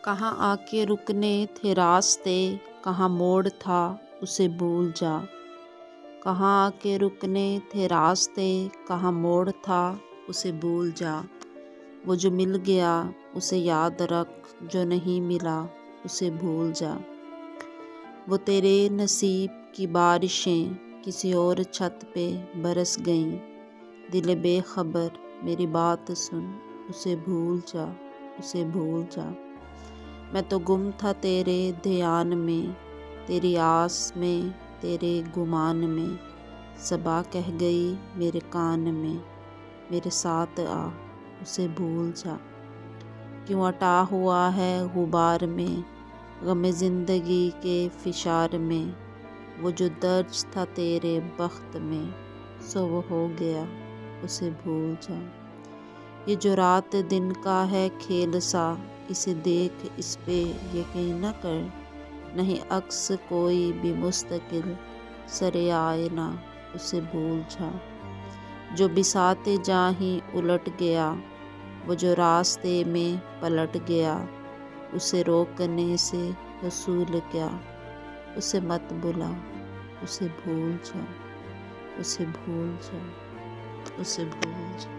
کہاں آ کے رکنے تھے راستے، کہاں موڑ تھا اسے بھول جا۔ کہاں آ کے رکنے تھے راستے، کہاں موڑ تھا اسے بھول جا۔ وہ جو مل گیا اسے یاد رکھ، جو نہیں ملا اسے بھول جا۔ وہ تیرے نصیب کی بارشیں کسی اور چھت پہ برس گئیں، دل بے خبر میری بات سن، اسے بھول جا، اسے بھول جا۔ میں تو گم تھا تیرے دھیان میں، تیری آس میں، تیرے گمان میں، صبا کہہ گئی میرے کان میں، میرے ساتھ آ اسے بھول جا۔ کیوں اٹا ہوا ہے غبار میں، غم زندگی کے فشار میں، وہ جو درج تھا تیرے بخت میں، سو وہ ہو گیا اسے بھول جا۔ یہ جو رات دن کا ہے کھیل سا، اسے دیکھ اس پہ یقین نہ کر، نہیں عکس کوئی بھی مستقل سرِ آئینہ اسے بھول جا۔ جو بساط جاں ہی الٹ گیا، وہ جو راستے میں پلٹ گیا، اسے روکنے سے حصول کیا، اسے مت بلا، اسے بھول جا، اسے بھول جا، اسے بھول جا۔